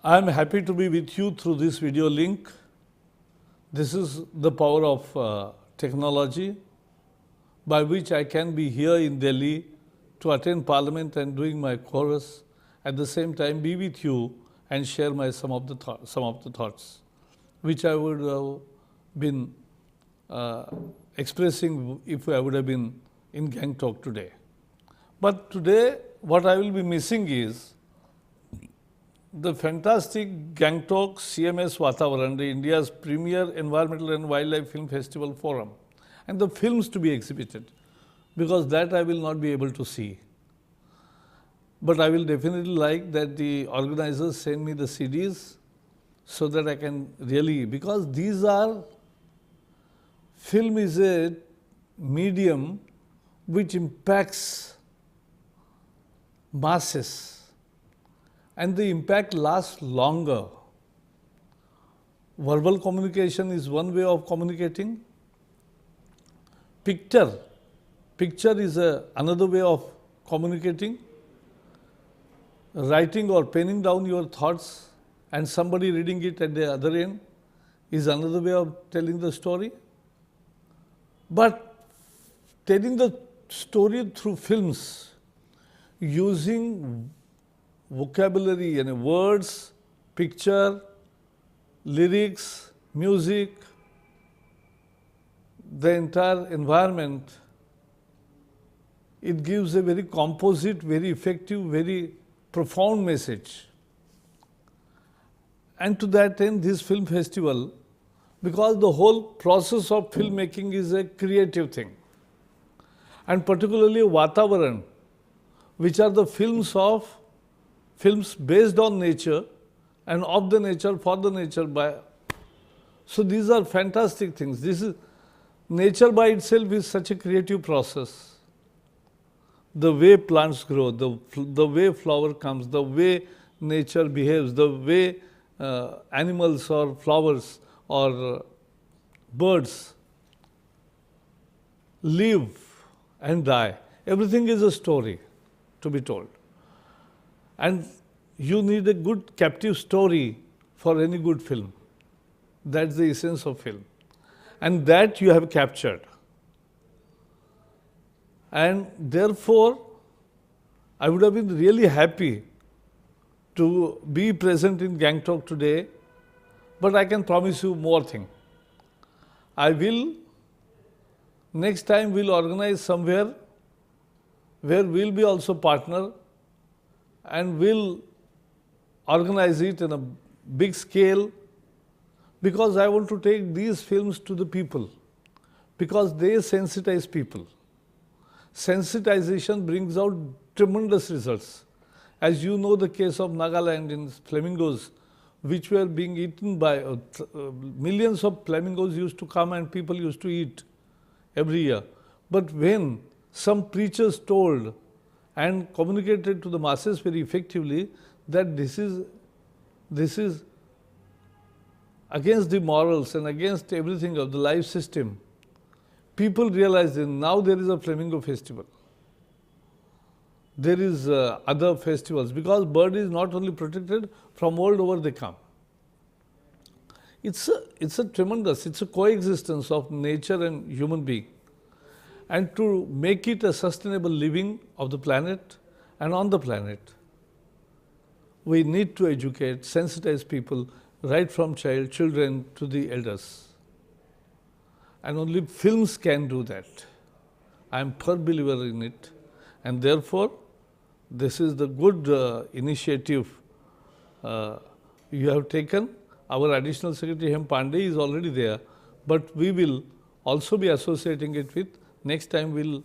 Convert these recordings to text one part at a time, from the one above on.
I am happy to be with you through this video link. This is the power of technology by which I can be here in Delhi to attend Parliament and doing my chorus, at the same time be with you and share my some of the thoughts which I would have been expressing if I would have been in Gangtok today. But today what I will be missing is the fantastic Gangtok CMS Vatavaran, India's premier environmental and wildlife film festival forum, and the films to be exhibited, because that I will not be able to see. But I will definitely like that the organizers send me the CDs so that I can really, because film is a medium which impacts masses. And the impact lasts longer. Verbal communication is one way of communicating. Picture is another way of communicating. Writing or penning down your thoughts and somebody reading it at the other end is another way of telling the story. But telling the story through films using vocabulary and words, picture, lyrics, music, the entire environment, it gives a very composite, very effective, very profound message. And to that end, this film festival, because the whole process of filmmaking is a creative thing, and particularly Vatavaran, which are the films based on nature and of the nature, for the nature. So these are fantastic things. Nature by itself is such a creative process. The way plants grow, the way flower comes, the way nature behaves, the way animals or flowers or birds live and die. Everything is a story to be told. And you need a good captive story for any good film. That's the essence of film. And that you have captured. And therefore, I would have been really happy to be present in Gangtok today, but I can promise you more thing. Next time we'll organize somewhere where we'll be also partner, and we'll organize it in a big scale, because I want to take these films to the people, because they sensitize people. Sensitization brings out tremendous results. As you know, the case of Nagaland in flamingos, which were being eaten by millions of flamingos used to come and people used to eat every year. But when some preachers told and communicated to the masses very effectively that this is against the morals and against everything of the life system, people realized that now there is a flamingo festival. There is other festivals, because bird is not only protected, from world over they come. It's a coexistence of nature and human being. And to make it a sustainable living of the planet and on the planet, we need to educate, sensitize people right from children to the elders. And only films can do that. I am a firm believer in it. And therefore, this is the good initiative you have taken. Our Additional Secretary Hem Pandey is already there, but we will also be associating it with. Next time we'll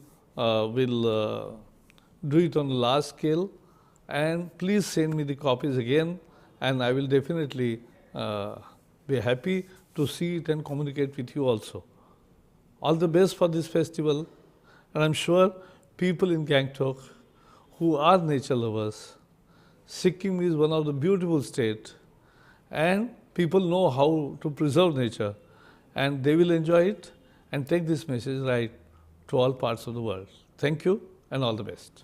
do it on a large scale, and please send me the copies again, and I will definitely be happy to see it and communicate with you also. All the best for this festival, and I'm sure people in Gangtok who are nature lovers, Sikkim is one of the beautiful states, and people know how to preserve nature, and they will enjoy it and take this message right to all parts of the world. Thank you and all the best.